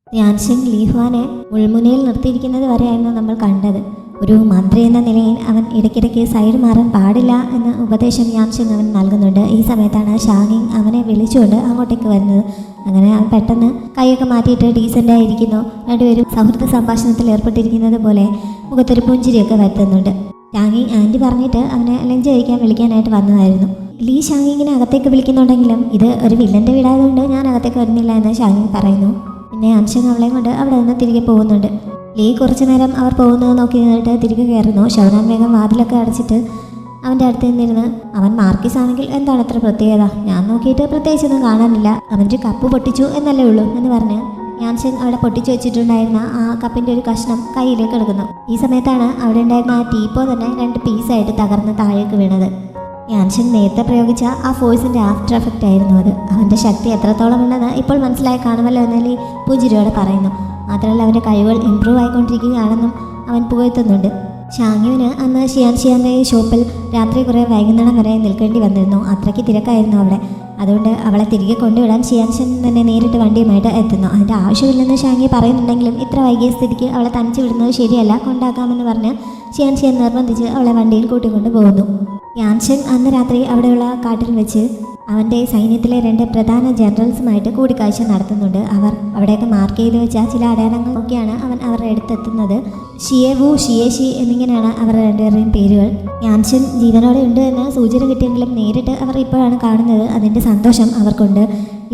ധ്യാൻസിംഗ് ലീഹ്വാനെ മുൾമുനയിൽ നിർത്തിയിരിക്കുന്നത് വരെയായിരുന്നു നമ്മൾ കണ്ടത്. ഒരു മന്ത്രി എന്ന നിലയിൽ അവൻ ഇടയ്ക്കിടയ്ക്ക് സൈഡ് മാറാൻ പാടില്ല എന്ന ഉപദേശം ധ്യാൻസിംഗ് അവൻ നൽകുന്നുണ്ട്. ഈ സമയത്താണ് ഷാഹിങ് അവനെ വിളിച്ചുകൊണ്ട് അങ്ങോട്ടേക്ക് വരുന്നത്. അങ്ങനെ അവൻ പെട്ടെന്ന് കൈയൊക്കെ മാറ്റിയിട്ട് ഡീസൻ്റായിരിക്കുന്നു. രണ്ടുപേരും സൗഹൃദ സംഭാഷണത്തിൽ ഏർപ്പെട്ടിരിക്കുന്നത് പോലെ മുഖത്തൊരു പുഞ്ചിരിയൊക്കെ വരുത്തുന്നുണ്ട്. ഷാഹിങ് ആൻറ്റി പറഞ്ഞിട്ട് അവനെ ലഞ്ച് കഴിക്കാൻ വിളിക്കാനായിട്ട് വന്നതായിരുന്നു. ലീ ഷാഹിങ്ങിനെ അകത്തേക്ക് വിളിക്കുന്നുണ്ടെങ്കിലും ഇത് ഒരു വില്ലൻ്റെ വീടായതുകൊണ്ട് ഞാൻ അകത്തേക്ക് വരുന്നില്ല എന്ന് ഷാഹിങ് പറയുന്നു. പിന്നെ അംശം അവളെയും കൊണ്ട് അവിടെ നിന്ന് തിരികെ പോകുന്നുണ്ട്. ലീ കുറച്ചു നേരം അവർ പോകുന്നത് നോക്കി നിന്നിട്ട് തിരികെ കയറുന്നു. ഷൗനാൻ വേഗം വാതിലൊക്കെ അടച്ചിട്ട് അവൻ്റെ അടുത്ത് നിന്നിരുന്ന്, അവൻ മാർക്കിസ് ആണെങ്കിൽ എന്താണ് അത്ര പ്രത്യേകത? ഞാൻ നോക്കിയിട്ട് പ്രത്യേകിച്ചൊന്നും കാണാനില്ല. അവൻ്റെ കപ്പ് പൊട്ടിച്ചു എന്നല്ലേ ഉള്ളൂ എന്ന് പറഞ്ഞ് യാൻസിങ് അവിടെ പൊട്ടിച്ചു വെച്ചിട്ടുണ്ടായിരുന്ന ആ കപ്പിൻ്റെ ഒരു കഷ്ണം കയ്യിലേക്ക് എടുക്കുന്നു. ഈ സമയത്താണ് അവിടെ ഉണ്ടായിരുന്ന ആ ടീപ്പോ തന്നെ 2 പീസായിട്ട് തകർന്ന് താഴേക്ക് വീണത്. യാൻസിങ് നേരത്തെ പ്രയോഗിച്ച ആ ഫോഴ്സിൻ്റെ ആഫ്റ്റർ എഫക്റ്റ് ആയിരുന്നു അത്. അവൻ്റെ ശക്തി എത്രത്തോളം ഉണ്ടെന്ന് ഇപ്പോൾ മനസ്സിലായി കാണുമല്ലോ എന്ന് ലീ പുഞ്ചിരിയോടെ പറയുന്നു. മാത്രമല്ല അവൻ്റെ കഴിവുകൾ ഇമ്പ്രൂവ് ആയിക്കൊണ്ടിരിക്കുകയാണെന്നും അവൻ പുകഴ്ത്തുന്നുണ്ട്. ഷാങ്യുവിന് അന്ന് ഷിയാൻ്റെ ഷോപ്പിൽ രാത്രി കുറേ വൈകുന്നേരം വരെ നിൽക്കേണ്ടി വന്നിരുന്നു. അത്രയ്ക്ക് തിരക്കായിരുന്നു അവിടെ. അതുകൊണ്ട് അവളെ തിരികെ കൊണ്ടുവിടാൻ ഷിയാൻഷൻ തന്നെ നേരിട്ട് വണ്ടിയുമായിട്ട് എത്തുന്നു. അതിൻ്റെ ആവശ്യമില്ലെന്ന് ഷാങ്യു പറയുന്നുണ്ടെങ്കിലും ഇത്ര വൈകിയ സ്ഥിതിക്ക് അവളെ തനിച്ച് വിടുന്നത് ശരിയല്ല, കൊണ്ടാക്കാമെന്ന് പറഞ്ഞ് ഷിയാൻ നിർബന്ധിച്ച് അവളെ വണ്ടിയിൽ കൂട്ടിക്കൊണ്ട് പോകുന്നു. യാൻഷൻ അന്ന് രാത്രി അവിടെയുള്ള കാട്ടിൽ വെച്ച് അവൻ്റെ സൈന്യത്തിലെ 2 പ്രധാന ജനറൽസുമായിട്ട് കൂടിക്കാഴ്ച നടത്തുന്നുണ്ട്. അവർ അവിടെയൊക്കെ മാർക്ക് ചെയ്ത് വെച്ച ചില അടയാളങ്ങൾ നോക്കിയാണ് അവൻ അവരുടെ അടുത്തെത്തുന്നത്. ഷിയേവു, ഷിയേഷി എന്നിങ്ങനെയാണ് അവരുടെ 2പേരുടെയും പേരുകൾ. യാൻഷൻ ജീവനോടെ ഉണ്ട് എന്ന് സൂചന കിട്ടിയെങ്കിലും നേരിട്ട് അവർ ഇപ്പോഴാണ് കാണുന്നത്. അതിൻ്റെ സന്തോഷം അവർക്കുണ്ട്.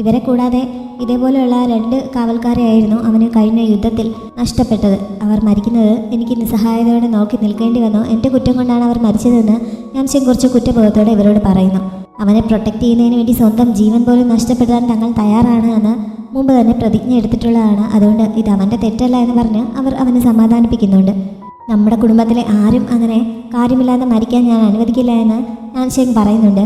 ഇവരെ കൂടാതെ ഇതേപോലെയുള്ള 2 കാവൽക്കാരെയായിരുന്നു അവന് കഴിഞ്ഞ യുദ്ധത്തിൽ നഷ്ടപ്പെട്ടത്. അവർ മരിക്കുന്നത് എനിക്ക് നിസ്സഹായതയോടെ നോക്കി നിൽക്കേണ്ടി വന്നു. എൻ്റെ കുറ്റം കൊണ്ടാണ് അവർ മരിച്ചതെന്ന് യാൻഷൻ കുറച്ച് കുറ്റബോധത്തോടെ ഇവരോട് പറയുന്നു. അവനെ പ്രൊട്ടക്റ്റ് ചെയ്യുന്നതിന് വേണ്ടി സ്വന്തം ജീവൻ പോലും നഷ്ടപ്പെടാൻ തങ്ങൾ തയ്യാറാണ് എന്ന് മുമ്പ് തന്നെ പ്രതിജ്ഞ എടുത്തിട്ടുള്ളതാണ്. അതുകൊണ്ട് ഇത് അവൻ്റെ തെറ്റല്ല എന്ന് പറഞ്ഞ് അവർ അവനെ സമാധാനിപ്പിക്കുന്നുണ്ട്. നമ്മുടെ കുടുംബത്തിലെ ആരും അങ്ങനെ കാര്യമില്ലാതെ മരിക്കാൻ ഞാൻ അനുവദിക്കില്ല എന്ന് യാൻഷൻ പറയുന്നുണ്ട്.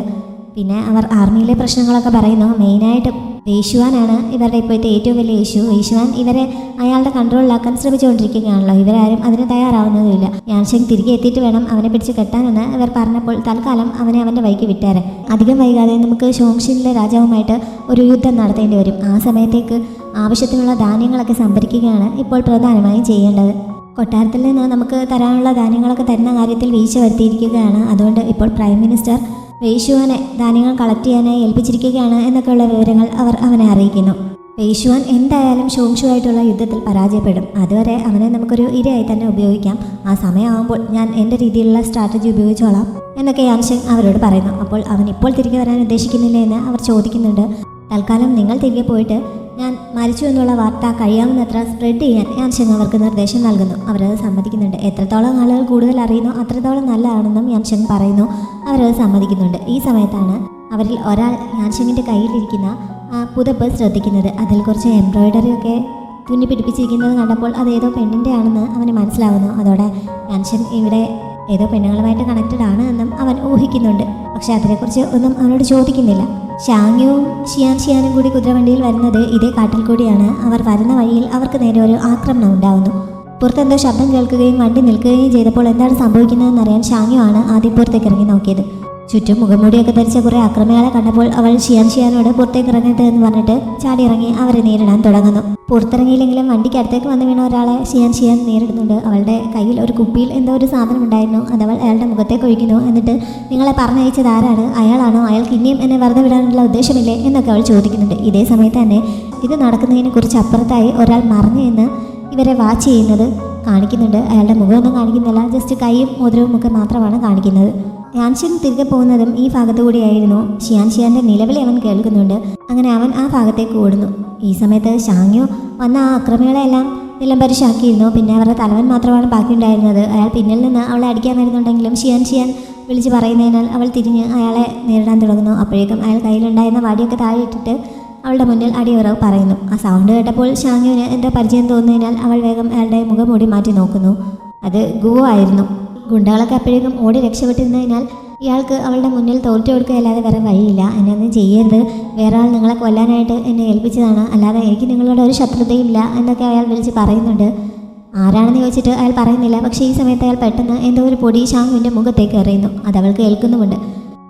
പിന്നെ അവർ ആർമിയിലെ പ്രശ്നങ്ങളൊക്കെ പറയുന്നു. മെയിനായിട്ടും വേശുവാനാണ് ഇവരുടെ ഇപ്പോഴത്തെ ഏറ്റവും വലിയ ഇഷ്യൂ. വേശുവാൻ ഇവരെ അയാളുടെ കൺട്രോളിലാക്കാൻ ശ്രമിച്ചുകൊണ്ടിരിക്കുകയാണല്ലോ. ഇവരാരും അതിന് തയ്യാറാവുന്നതുമില്ല. യാൻഷെങ് തിരികെ എത്തിയിട്ട് വേണം അവനെ പിടിച്ച് കെട്ടാനെന്ന് ഇവർ പറഞ്ഞപ്പോൾ തൽക്കാലം അവനെ അവൻ്റെ വഴിക്ക് വിട്ടേരെ. അധികം വൈകാതെ നമുക്ക് ഷോങ്ഷിനിലെ രാജാവുമായിട്ട് ഒരു യുദ്ധം നടത്തേണ്ടി വരും. ആ സമയത്തേക്ക് ആവശ്യത്തിനുള്ള ധാന്യങ്ങളൊക്കെ സംഭരിക്കുകയാണ് ഇപ്പോൾ പ്രധാനമായും ചെയ്യേണ്ടത്. കൊട്ടാരത്തിൽ നിന്ന് നമുക്ക് തരാനുള്ള ധാന്യങ്ങളൊക്കെ തരുന്ന കാര്യത്തിൽ വീഴ്ച വരുത്തിയിരിക്കുകയാണ്. അതുകൊണ്ട് ഇപ്പോൾ പ്രൈം മിനിസ്റ്റർ വേശുവാനെ ധാന്യങ്ങൾ കളക്ട് ചെയ്യാനായി ഏൽപ്പിച്ചിരിക്കുകയാണ് എന്നൊക്കെയുള്ള വിവരങ്ങൾ അവർ അവനെ അറിയിക്കുന്നു. വേശുവാൻ എന്തായാലും ഷോങ്ഷുവായിട്ടുള്ള യുദ്ധത്തിൽ പരാജയപ്പെടും. അതുവരെ അവനെ നമുക്കൊരു ഇരയായി തന്നെ ഉപയോഗിക്കാം. ആ സമയമാകുമ്പോൾ ഞാൻ എൻ്റെ രീതിയിലുള്ള സ്ട്രാറ്റജി ഉപയോഗിച്ചോളാം എന്നൊക്കെ യാൻഷൻ അവരോട് പറയുന്നു. അപ്പോൾ അവൻ ഇപ്പോൾ തിരികെ വരാൻ ഉദ്ദേശിക്കുന്നില്ല എന്ന് അവർ ചോദിക്കുന്നുണ്ട്. തൽക്കാലം നിങ്ങൾ തിരികെ പോയിട്ട് ഞാൻ മരിച്ചു എന്നുള്ള വാർത്ത കഴിയാവുന്നത്ര സ്പ്രെഡ് ചെയ്യാൻ യാൻഷൻ അവർക്ക് നിർദ്ദേശം നൽകുന്നു. അവരത് സമ്മതിക്കുന്നുണ്ട്. എത്രത്തോളം ആളുകൾ കൂടുതൽ അറിയുന്നു അത്രത്തോളം നല്ലതാണെന്നും യാൻഷൻ പറയുന്നു. അവരത് സമ്മതിക്കുന്നുണ്ട്. ഈ സമയത്താണ് അവരിൽ ഒരാൾ യാൻഷങ്ങിൻ്റെ കയ്യിലിരിക്കുന്ന ആ പുതപ്പ് ശ്രദ്ധിക്കുന്നത്. അതിൽ കുറച്ച് എംബ്രോയിഡറി ഒക്കെ തുന്നി പിടിപ്പിച്ചിരിക്കുന്നത് കണ്ടപ്പോൾ അത് ഏതോ പെണ്ണിൻ്റെ ആണെന്ന് അവന് മനസ്സിലാവുന്നു. അതോടെ യാൻഷൻ ഇവിടെ ഏതോ പെണ്ണുങ്ങളുമായിട്ട് കണക്റ്റഡ് ആണ് എന്നും അവൻ ഊഹിക്കുന്നുണ്ട്. പക്ഷെ അതിനെക്കുറിച്ച് ഒന്നും അവനോട് ചോദിക്കുന്നില്ല. ഷാങ്യുവും ഷിയാനും കൂടി കുതിരവണ്ടിയിൽ വരുന്നത് ഇതേ കാട്ടിൽ കൂടിയാണ്. അവർ വരുന്ന വഴിയിൽ അവർക്ക് നേരെ ഒരു ആക്രമണം ഉണ്ടാവുന്നു. പുറത്തെന്തോ ശബ്ദം കേൾക്കുകയും വണ്ടി നിൽക്കുകയും ചെയ്തപ്പോൾ എന്താണ് സംഭവിക്കുന്നതെന്ന് അറിയാൻ ഷാങ്യു ആണ് ആദ്യം പുറത്തേക്ക് ഇറങ്ങി നോക്കിയത്. ചുറ്റും മുഖംമൂടിയൊക്കെ ധരിച്ച കുറേ ആക്രമികളെ കണ്ടപ്പോൾ അവൾ ഷിയാനോട് പുറത്തേക്ക് ഇറങ്ങട്ടെ എന്ന് പറഞ്ഞിട്ട് ചാടിയിറങ്ങി അവരെ നേരിടാൻ തുടങ്ങുന്നു. പുറത്തിറങ്ങിയില്ലെങ്കിലും വണ്ടിക്ക് അടുത്തേക്ക് വന്ന് വീണ ഒരാളെ ഷിയാൻ നേരിടുന്നുണ്ട്. അവളുടെ കയ്യിൽ ഒരു കുപ്പിയിൽ എന്തോ ഒരു സാധനം ഉണ്ടായിരുന്നു. അതവൾ അയാളുടെ മുഖത്തേക്ക് ഒഴിക്കുന്നു. എന്നിട്ട് നിങ്ങളെ പറഞ്ഞയച്ചത് ആരാണ്? അയാളാണോ? അയാൾക്ക് ഇനിയും എന്നെ വെറുതെ വിടാനുള്ള ഉദ്ദേശമില്ലേ എന്നൊക്കെ അവൾ ചോദിക്കുന്നുണ്ട്. ഇതേ സമയത്ത് തന്നെ ഇത് നടക്കുന്നതിന് കുറിച്ച് അപ്പുറത്തായി ഒരാൾ മറിഞ്ഞു എന്ന് ഇവരെ വാച്ച് ചെയ്യുന്നത് കാണിക്കുന്നുണ്ട്. അയാളുടെ മുഖമൊന്നും കാണിക്കുന്നില്ല, ജസ്റ്റ് കൈയും മോതിരവും ഒക്കെ മാത്രമാണ് കാണിക്കുന്നത്. യാൻഷൻ തിരികെ പോകുന്നതും ഈ ഭാഗത്തു കൂടിയായിരുന്നു. ഷിയാൻ്റെ നിലവിളി അവൻ കേൾക്കുന്നുണ്ട്. അങ്ങനെ അവൻ ആ ഭാഗത്തേക്ക് ഓടുന്നു. ഈ സമയത്ത് ഷാങ്യു വന്ന ആ അക്രമികളെല്ലാം നിലംപരിശാക്കിയിരുന്നു. പിന്നെ അവരുടെ തലവൻ മാത്രമാണ് ബാക്കിയുണ്ടായിരുന്നത്. അയാൾ പിന്നിൽ നിന്ന് അവളെ അടിക്കാൻ വരുന്നുണ്ടെങ്കിലും ഷിയാൻ വിളിച്ച് പറയുന്നതിനാൽ അവൾ തിരിഞ്ഞ് അയാളെ നേരിടാൻ തുടങ്ങുന്നു. അപ്പോഴേക്കും അയാൾ കയ്യിലുണ്ടായിരുന്ന വടിയൊക്കെ താഴെ ഇട്ടിട്ട് അവളുടെ മുന്നിൽ അടിയുറവ് പറയുന്നു. ആ സൗണ്ട് കേട്ടപ്പോൾ ഷാങ്യുവിന് എൻ്റെ പരിചയം തോന്നുന്നതിനാൽ അവൾ വേഗം അയാളുടെ മുഖം മൂടി മാറ്റി നോക്കുന്നു. അത് ഗുവോ ആയിരുന്നു. ഗുണ്ടകളൊക്കെ അപ്പോഴേക്കും ഓടി രക്ഷപ്പെട്ടിരുന്നതിനാൽ ഇയാൾക്ക് അവളുടെ മുന്നിൽ തോറ്റു കൊടുക്കുകയല്ലാതെ വേറെ വഴിയില്ല. എന്നൊന്നും ചെയ്യരുത്, വേറെ ആൾ നിങ്ങളെ കൊല്ലാനായിട്ട് എന്നെ ഏൽപ്പിച്ചതാണ്, അല്ലാതെ എനിക്ക് നിങ്ങളോട് ഒരു ശത്രുതയില്ല എന്നൊക്കെ അയാൾ വിളിച്ച് പറയുന്നുണ്ട്. ആരാണെന്ന് ചോദിച്ചിട്ട് അയാൾ പറയുന്നില്ല. പക്ഷേ ഈ സമയത്ത് അയാൾ പെട്ടെന്ന് എന്തോ ഒരു പൊടി ഷാങ്യുവിൻ്റെ മുഖത്തേക്ക് എറിയുന്നു. അത് അവൾക്ക് ഏൽക്കുന്നുമുണ്ട്.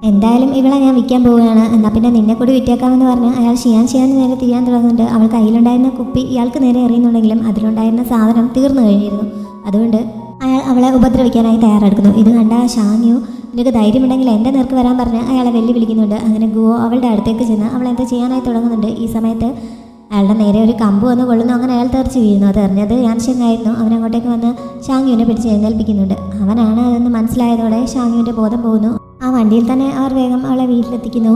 എന്തായാലും ഇവളെ ഞാൻ വിൽക്കാൻ പോവുകയാണ്, എന്നാൽ പിന്നെ നിന്നെ കൂടി വിറ്റേക്കാമെന്ന് പറഞ്ഞ് അയാൾ ഷിയാൻ നേരെ തിരിയാൻ തുടങ്ങുന്നുണ്ട്. അവൾ കയ്യിലുണ്ടായിരുന്ന കുപ്പി ഇയാൾക്ക് നേരെ എറിയുന്നുണ്ടെങ്കിലും അതിലുണ്ടായിരുന്ന സാധനം തീർന്നു കഴിഞ്ഞിരുന്നു. അതുകൊണ്ട് അയാൾ അവളെ ഉപദ്രവിക്കാനായി തയ്യാറെടുക്കുന്നു. ഇത് കണ്ട ഷാങ്യു, നിനക്ക് ധൈര്യമുണ്ടെങ്കിൽ എൻ്റെ നേർക്ക് വരാൻ പറഞ്ഞ് അയാളെ വെല്ലുവിളിക്കുന്നുണ്ട്. അങ്ങനെ ഗുവോ അവളുടെ അടുത്തേക്ക് ചെന്ന് അവൾ എന്താ ചെയ്യാനായി തുടങ്ങുന്നുണ്ട്. ഈ സമയത്ത് അയാളുടെ നേരെ ഒരു കമ്പ് വന്ന് കൊള്ളുന്നു. അങ്ങനെ അയാൾ തെറിച്ച് വീഴുന്നു. അത് എറിഞ്ഞത് യാൻഷെങ്ങായിരുന്നു. അവനങ്ങോട്ടേക്ക് വന്ന് ഷാങ്യുവിനെ പിടിച്ച് എഴുന്നേൽപ്പിക്കുന്നുണ്ട്. അവനാണ് അതെന്ന് മനസ്സിലായതോടെ ഷാങ്യുവിൻ്റെ ബോധം പോകുന്നു. ആ വണ്ടിയിൽ തന്നെ അവർ വേഗം അവളെ വീട്ടിലെത്തിക്കുന്നു.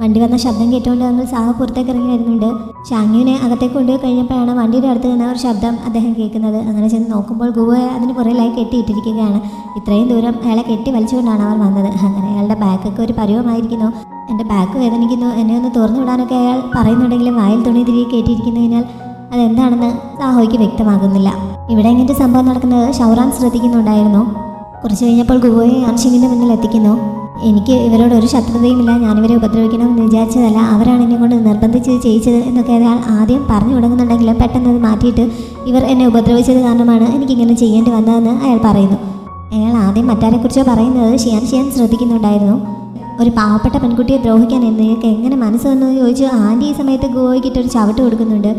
വണ്ടി വന്ന ശബ്ദം കേട്ടുകൊണ്ട് അങ്ങൾ സാഹ പുറത്തേക്ക് ഇറങ്ങി വരുന്നുണ്ട്. ഷാങ്യുവിനെ അകത്തേക്ക് കൊണ്ടുപോയി കഴിഞ്ഞപ്പോഴാണ് വണ്ടിയുടെ അടുത്ത് നിന്ന് ഒരു ശബ്ദം അദ്ദേഹം കേൾക്കുന്നത്. അങ്ങനെ ചെന്ന് നോക്കുമ്പോൾ ഗുവയെ അതിന് പുറകിലായി കെട്ടിയിട്ടിരിക്കുകയാണ്. ഇത്രയും ദൂരം അയാളെ കെട്ടി വലിച്ചുകൊണ്ടാണ് അവർ വന്നത്. അങ്ങനെ അയാളുടെ ബാക്കൊക്കെ ഒരു പരുവമായിരിക്കുന്നു. എൻ്റെ ബാക്ക് വേദനിക്കുന്നു, എന്നെ ഒന്ന് തുറന്നു വിടാനൊക്കെ അയാൾ പറയുന്നുണ്ടെങ്കിലും വായിൽ തുണി തിരികെ കയറ്റിയിരിക്കുന്നതിനാൽ അതെന്താണെന്ന് സാഹോയ്ക്ക് വ്യക്തമാകുന്നില്ല. ഇവിടെ ഇങ്ങനത്തെ സംഭവം നടക്കുന്നത് ഷൗറാൻ ശ്രദ്ധിക്കുന്നുണ്ടായിരുന്നു. കുറച്ച് കഴിഞ്ഞപ്പോൾ ഗുവയെ യാൻഷിങ്ങിൻ്റെ മുന്നിൽ എത്തിക്കുന്നു. എനിക്ക് ഇവരോട് ഒരു ശത്രുതയുമില്ല, ഞാനിവരെ ഉപദ്രവിക്കണമെന്ന് വിചാരിച്ചതല്ല, അവരാണ് എന്നെ കൊണ്ട് നിർബന്ധിച്ച് ചെയ്യിച്ചത് എന്നൊക്കെ അയാൾ ആദ്യം പറഞ്ഞു തുടങ്ങുന്നുണ്ടെങ്കിലും പെട്ടെന്ന് അത് മാറ്റിയിട്ട് ഇവർ എന്നെ ഉപദ്രവിച്ചത് കാരണമാണ് എനിക്കിങ്ങനെ ചെയ്യേണ്ടി വന്നതെന്ന് അയാൾ പറയുന്നു. അയാൾ ആദ്യം മറ്റാരെക്കുറിച്ചോ പറയുന്നത് ഷിയാൻ ശ്രദ്ധിക്കുന്നുണ്ടായിരുന്നു. ഒരു പാവപ്പെട്ട പെൺകുട്ടിയെ ദ്രോഹിക്കാൻ നിങ്ങൾക്ക് എങ്ങനെ മനസ്സ് വന്നെന്ന് ചോദിച്ചു ആൻറ്റി ഈ സമയത്ത് ഗുവയ്ക്കിട്ടൊരു ചവിട്ട് കൊടുക്കുന്നുണ്ട്.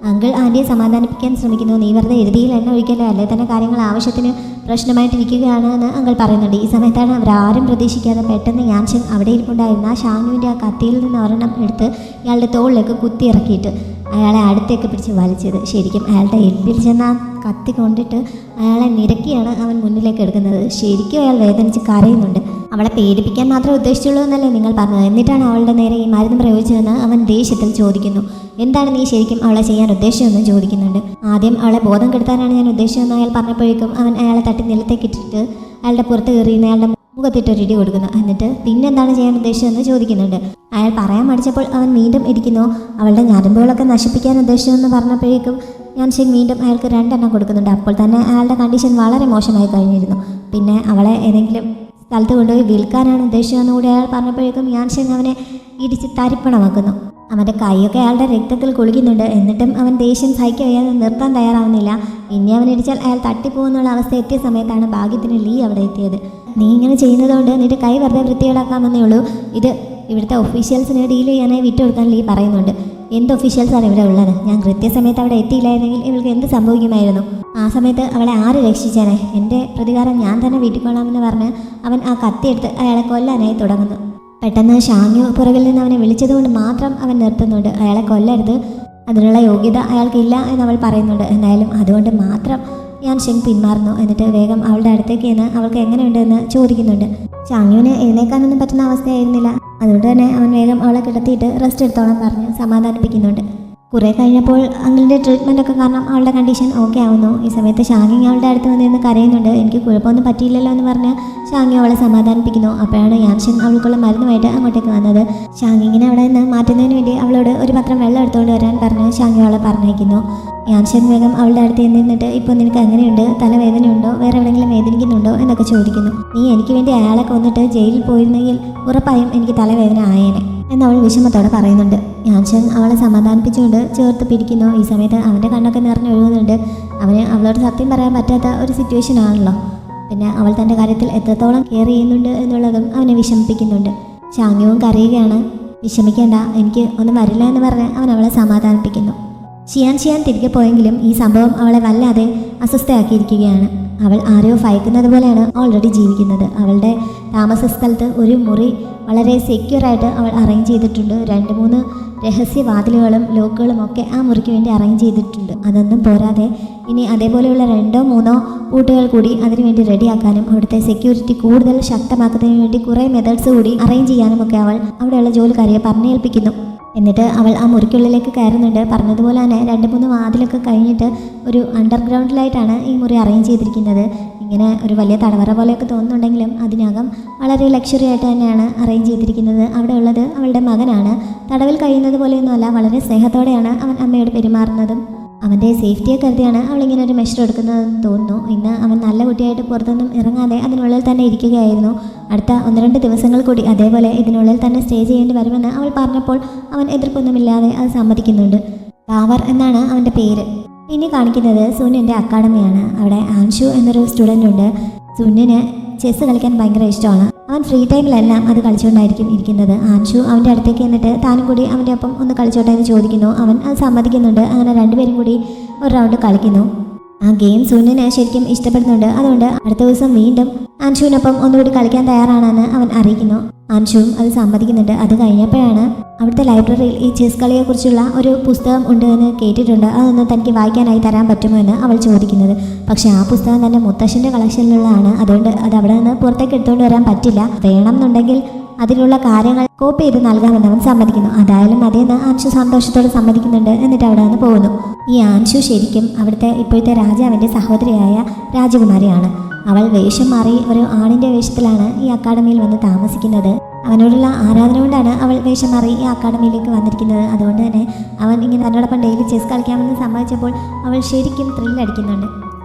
അങ്കിൾ ആൻറ്റിയെ സമാധാനിപ്പിക്കാൻ ശ്രമിക്കുന്നു. നീ വെറുതെ എഴുതിയിൽ എണ്ണ ഒഴിക്കല്ലേ, അല്ലേ തന്നെ കാര്യങ്ങൾ ആവശ്യത്തിന് പ്രശ്നമായിട്ടിരിക്കുകയാണ് എന്ന് അങ്കിൾ പറയുന്നുണ്ട്. ഈ സമയത്താണ് അവരാരും പ്രതീക്ഷിക്കാതെ പെട്ടെന്ന് യാൻഷെങ് അവിടെ ഇരിപ്പുണ്ടായിരുന്ന ഷാങ്യുവിൻ്റെ ആ കത്തിയിൽ നിന്ന് ഒരെണ്ണം എടുത്ത് ഇയാളുടെ തോളിലേക്ക് കുത്തി ഇറക്കിയിട്ട് അയാളെ അടുത്തേക്ക് പിടിച്ച് വലിച്ചത്. ശരിക്കും അയാളുടെ എല്ലിൽ ചെന്ന ആ കത്തി കൊണ്ടിട്ട് അയാളെ നിരക്കിയാണ് അവൻ മുന്നിലേക്ക് എടുക്കുന്നത്. ശരിക്കും അയാൾ വേദനിച്ച് കരയുന്നുണ്ട്. അവളെ പേടിപ്പിക്കാൻ മാത്രമേ ഉദ്ദേശിച്ചുള്ളൂ എന്നല്ലേ നിങ്ങൾ പറഞ്ഞത്, എന്നിട്ടാണ് അവളുടെ നേരെ ഈ മരുന്ന് പ്രയോഗിച്ചതെന്ന് അവൻ ദേഷ്യത്തിൽ ചോദിക്കുന്നു. എന്താണ് നീ ശരിക്കും അവളെ ചെയ്യാൻ ഉദ്ദേശിച്ചതെന്ന് ചോദിക്കുന്നുണ്ട്. ആദ്യം അവളെ ബോധം കെടുത്താനാണ് ഞാൻ ഉദ്ദേശിച്ചതെന്ന് അയാൾ പറഞ്ഞപ്പോഴേക്കും അവൻ അയാളെ തട്ടി നിലത്തേക്ക് ഇട്ടിട്ട് അയാളുടെ പുറത്ത് കയറിയുന്ന അയാളുടെ മുഖത്തിട്ടൊരിടി കൊടുക്കുന്നു. എന്നിട്ട് പിന്നെന്താണ് ചെയ്യാൻ ഉദ്ദേശിച്ചതെന്ന് ചോദിക്കുന്നുണ്ട്. അയാൾ പറയാൻ മടിച്ചപ്പോൾ അവൻ വീണ്ടും ഇരിക്കുന്നു. അവളുടെ ഞരമ്പുകളൊക്കെ നശിപ്പിക്കാൻ ഉദ്ദേശിച്ചതെന്ന് പറഞ്ഞപ്പോഴേക്കും യാൻഷെങ് വീണ്ടും അയാൾക്ക് 2 എണ്ണം കൊടുക്കുന്നുണ്ട്. അപ്പോൾ തന്നെ അയാളുടെ കണ്ടീഷൻ വളരെ മോശമായി കഴിഞ്ഞിരുന്നു. പിന്നെ അവളെ ഏതെങ്കിലും സ്ഥലത്ത് കൊണ്ടുപോയി വിൽക്കാനാണ് ഉദ്ദേശിച്ചതെന്ന് കൂടി അയാൾ പറഞ്ഞപ്പോഴേക്കും യാൻഷെങ് അവനെ ഇടിച്ച് തരിപ്പണമാക്കുന്നു. അവൻ്റെ കൈയൊക്കെ അയാളുടെ രക്തത്തിൽ കുളിക്കുന്നുണ്ട്. എന്നിട്ടും അവൻ ദേഷ്യം സഹിക്കുകയാതെ നിർത്താൻ തയ്യാറാവുന്നില്ല. ഇനി അവൻ ഇടിച്ചാൽ അയാൾ തട്ടിപ്പോകുന്നുള്ള അവസ്ഥ എത്തിയ സമയത്താണ് ഭാഗ്യത്തിന് ലീ അവിടെ എത്തിയത്. നീ ഇങ്ങനെ ചെയ്യുന്നതുകൊണ്ട് നിന്റെ കൈ വെറുതെ വൃത്തികേടാക്കാമെന്നേ ഉള്ളൂ, ഇത് ഇവിടുത്തെ ഒഫീഷ്യൽസിന് ഡീൽ ചെയ്യാനായി വിട്ടുകൊടുക്കാൻ ലീ പറയുന്നുണ്ട്. എന്ത് ഒഫീഷ്യൽസാണ് ഇവിടെ ഉള്ളത്? ഞാൻ കൃത്യസമയത്ത് അവിടെ എത്തിയില്ലായിരുന്നെങ്കിൽ ഇവൾക്ക് എന്ത് സംഭവിക്കുമായിരുന്നു? ആ സമയത്ത് അവളെ ആര് രക്ഷിച്ചേനെ? എൻ്റെ പ്രതികാരം ഞാൻ തന്നെ വീട്ടിക്കൊള്ളാമെന്ന് പറഞ്ഞ് അവൻ ആ കത്തിയെടുത്ത് അയാളെ കൊല്ലാനായി തുടങ്ങുന്നു. പെട്ടെന്ന് ഷാങ്യു പുറകിൽ നിന്ന് അവനെ വിളിച്ചതുകൊണ്ട് മാത്രം അവൻ നിർത്തുന്നുണ്ട്. അയാളെ കൊല്ലരുത്, അതിനുള്ള യോഗ്യത അയാൾക്കില്ല എന്നവൾ പറയുന്നുണ്ട്. എന്തായാലും അതുകൊണ്ട് മാത്രം യാൻഷെങ് പിന്മാറുന്നു. എന്നിട്ട് വേഗം അവളുടെ അടുത്തേക്ക് ചെന്ന് അവൾക്ക് എങ്ങനെയുണ്ടെന്ന് ചോദിക്കുന്നുണ്ട്. ഷാങ്യുവിന് എഴുന്നേക്കാനൊന്നും പറ്റുന്ന അവസ്ഥയായിരുന്നില്ല. അതുകൊണ്ട് തന്നെ അവൻ വേഗം അവളെ കിടത്തിയിട്ട് റെസ്റ്റ് എടുത്തോളം പറഞ്ഞ് സമാധാനിപ്പിക്കുന്നുണ്ട്. കുറേ കഴിഞ്ഞപ്പോൾ അങ്കിളിൻ്റെ ട്രീറ്റ്മെൻറ്റൊക്കെ കാരണം അവളുടെ കണ്ടീഷൻ ഓക്കെ ആവുന്നു. ഈ സമയത്ത് ഷാങ്യു അവളുടെ അടുത്ത് വന്നിരുന്ന് കരയുന്നുണ്ട്. എനിക്ക് കുഴപ്പമൊന്നും പറ്റിയില്ലല്ലോ എന്ന് പറഞ്ഞ് ഷാങ്യു അവളെ സമാധാനിപ്പിക്കുന്നു. അപ്പോഴാണ് യാൻഷെങ് അവൾക്കുള്ള മരുന്നുമായിട്ട് അങ്ങോട്ടേക്ക് വന്നത്. ഷാങ്യുവിനെ അവിടെ നിന്ന് മാറ്റുന്നതിന് വേണ്ടി അവളോട് ഒരു പത്രം വെള്ളം എടുത്തുകൊണ്ട് വരാൻ പറഞ്ഞ് ഷാങ്യു അവളെ പറഞ്ഞയക്കുന്നു. യാൻഷെങ് വേഗം അവളുടെ അടുത്ത് നിന്നിട്ട് ഇപ്പോൾ നിനക്ക് എങ്ങനെയുണ്ട്, തലവേദനയുണ്ടോ, വേറെ എവിടെയെങ്കിലും വേദനിക്കുന്നുണ്ടോ എന്നൊക്കെ ചോദിക്കുന്നു. നീ എനിക്ക് വേണ്ടി അയാളെ കൊന്നിട്ട് ജയിലിൽ പോയിരുന്നെങ്കിൽ ഉറപ്പായും എനിക്ക് തലവേദന ആയേനെ എന്നവൾ വിഷമത്തോടെ പറയുന്നുണ്ട്. യാൻഷെങ് അവളെ സമാധാനിപ്പിച്ചുകൊണ്ട് ചേർത്ത് പിടിക്കുന്നു. ഈ സമയത്ത് അവൻ്റെ കണ്ണൊക്കെ നിറഞ്ഞൊഴുകുന്നുണ്ട്. അവന് അവളോട് സത്യം പറയാൻ പറ്റാത്ത ഒരു സിറ്റുവേഷൻ ആണല്ലോ. പിന്നെ അവൾ തൻ്റെ കാര്യത്തിൽ എത്രത്തോളം കെയർ ചെയ്യുന്നുണ്ട് എന്നുള്ളതും അവനെ വിഷമിപ്പിക്കുന്നുണ്ട്. ഷാങ്യുവും കരയുകയാണ്. വിഷമിക്കേണ്ട, എനിക്ക് ഒന്നും വരില്ല എന്ന് പറഞ്ഞ് അവൻ അവളെ സമാധാനിപ്പിക്കുന്നു. ഷിയാൻ തിരികെ പോയെങ്കിലും ഈ സംഭവം അവളെ വല്ലാതെ അസ്വസ്ഥയാക്കിയിരിക്കുകയാണ്. അവൾ ആരെയോ ഭയക്കുന്നത് പോലെയാണ് ഓൾറെഡി ജീവിക്കുന്നത്. അവളുടെ താമസ സ്ഥലത്ത് ഒരു മുറി വളരെ സെക്യൂറായിട്ട് അവൾ അറേഞ്ച് ചെയ്തിട്ടുണ്ട്. 2-3 രഹസ്യവാതിലുകളും ലോക്കുകളും ഒക്കെ ആ മുറിക്ക് വേണ്ടി അറേഞ്ച് ചെയ്തിട്ടുണ്ട്. അതൊന്നും പോരാതെ ഇനി അതേപോലെയുള്ള 2-3 പൂട്ടുകൾ കൂടി അതിനുവേണ്ടി റെഡിയാക്കാനും അവിടുത്തെ സെക്യൂരിറ്റി കൂടുതൽ ശക്തമാക്കുന്നതിന് വേണ്ടി കുറേ മെത്തേഡ്സ് കൂടി അറേഞ്ച് ചെയ്യാനും ഒക്കെ അവൾ അവിടെയുള്ള ജോലിക്കാരിയെ പറഞ്ഞേൽപ്പിക്കുന്നു. എന്നിട്ട് അവൾ ആ മുറിക്കുള്ളിലേക്ക് കയറുന്നുണ്ട്. പറഞ്ഞതുപോലെ തന്നെ 2-3 വാതിലൊക്കെ കഴിഞ്ഞിട്ട് ഒരു അണ്ടർഗ്രൗണ്ടിലായിട്ടാണ് ഈ മുറി അറേഞ്ച് ചെയ്തിരിക്കുന്നത്. ഇങ്ങനെ ഒരു വലിയ തടവറ പോലെയൊക്കെ തോന്നുന്നുണ്ടെങ്കിലും അതിനകം വളരെ ലക്ഷറി ആയിട്ട് തന്നെയാണ് അറേഞ്ച് ചെയ്തിരിക്കുന്നത്. അവിടെ ഉള്ളത് അവളുടെ മകനാണ്. തടവിൽ കഴിയുന്നത് പോലെയൊന്നുമല്ല, വളരെ സ്നേഹത്തോടെയാണ് അവൻ അമ്മയോട് പെരുമാറുന്നതും. അവൻ്റെ സേഫ്റ്റിയെ കരുതിയാണ് അവളിങ്ങനെ ഒരു മെഷർ എടുക്കുന്നതെന്ന് തോന്നുന്നു. ഇന്ന് അവൻ നല്ല കുട്ടിയായിട്ട് പുറത്തൊന്നും ഇറങ്ങാതെ അതിനുള്ളിൽ തന്നെ ഇരിക്കുകയായിരുന്നു. അടുത്ത 1-2 ദിവസങ്ങൾ കൂടി അതേപോലെ ഇതിനുള്ളിൽ തന്നെ സ്റ്റേ ചെയ്യേണ്ടി വരുമെന്ന് അവൾ പറഞ്ഞപ്പോൾ അവൻ എതിർപ്പൊന്നുമില്ലാതെ അത് സമ്മതിക്കുന്നുണ്ട്. ഡാവർ എന്നാണ് അവൻ്റെ പേര്. ഇനി കാണിക്കുന്നത് സുനിൻ്റെ അക്കാഡമിയാണ്. അവിടെ ആൻഷു എന്നൊരു സ്റ്റുഡൻ്റ് ഉണ്ട്. സുനിന് ചെസ്സ് കളിക്കാൻ ഭയങ്കര ഇഷ്ടമാണ്. അവൻ ഫ്രീ ടൈമിലെല്ലാം അത് കളിച്ചുകൊണ്ടായിരിക്കും ഇരിക്കുന്നത്. ആൻഷു അവൻ്റെ അടുത്തേക്ക് എന്നിട്ട് താനും കൂടി അവൻ്റെ ഒപ്പം ഒന്ന് കളിച്ചോട്ടെ എന്ന് ചോദിക്കുന്നു. അവൻ അത് സമ്മതിക്കുന്നുണ്ട്. അങ്ങനെ രണ്ടുപേരും കൂടി ഒരു റൗണ്ട് കളിക്കുന്നു. ആ ഗെയിം സൂര്യനെ ശരിക്കും ഇഷ്ടപ്പെടുന്നുണ്ട്. അതുകൊണ്ട് അടുത്ത ദിവസം വീണ്ടും ആൻഷുവിനൊപ്പം ഒന്നുകൂടി കളിക്കാൻ തയ്യാറാണെന്ന് അവൻ അറിയിക്കുന്നു. ആൻഷുവും അത് സമ്മതിക്കുന്നുണ്ട്. അത് കഴിഞ്ഞപ്പോഴാണ് അവിടുത്തെ ലൈബ്രറിയിൽ ഈ ചെസ് കളിയെക്കുറിച്ചുള്ള ഒരു പുസ്തകം ഉണ്ട് എന്ന് കേട്ടിട്ടുണ്ട്, അതൊന്ന് തനിക്ക് വായിക്കാനായി തരാൻ പറ്റുമോ എന്ന് അവൾ ചോദിക്കുന്നത്. പക്ഷേ ആ പുസ്തകം തന്നെ മുത്തശ്ശൻ്റെ കളക്ഷനിലുള്ളതാണ്. അതുകൊണ്ട് അത് അവിടെ നിന്ന് പുറത്തേക്ക് എടുത്തുകൊണ്ട് വരാൻ പറ്റില്ല. വേണമെന്നുണ്ടെങ്കിൽ അതിലുള്ള കാര്യങ്ങൾ കോപ്പി ചെയ്ത് നൽകാമെന്ന് അവൻ സമ്മതിക്കുന്നു. അതായാലും അതേന്ന് ആൻഷു സന്തോഷത്തോടെ സമ്മതിക്കുന്നുണ്ട്. എന്നിട്ട് അവിടെ നിന്ന് പോകുന്നു. ഈ ആൻഷു ശരിക്കും അവിടുത്തെ ഇപ്പോഴത്തെ രാജാവിൻ്റെ സഹോദരിയായ രാജകുമാരിയാണ്. അവൾ വേഷം മാറി ഒരു ആണിൻ്റെ വേഷത്തിലാണ് ഈ അക്കാഡമിയിൽ വന്ന് താമസിക്കുന്നത്. അവനോടുള്ള ആരാധന കൊണ്ടാണ് അവൾ വേഷം മാറി ഈ അക്കാഡമിയിലേക്ക് വന്നിരിക്കുന്നത്. അതുകൊണ്ട് തന്നെ അവൻ ഇങ്ങനെ തന്നോടൊപ്പം ഡെയിലി ചെസ് കളിക്കാമെന്ന് സമ്മതിച്ചപ്പോൾ അവൾ ശരിക്കും ത്രില്ലടിക്കുന്നുണ്ട്.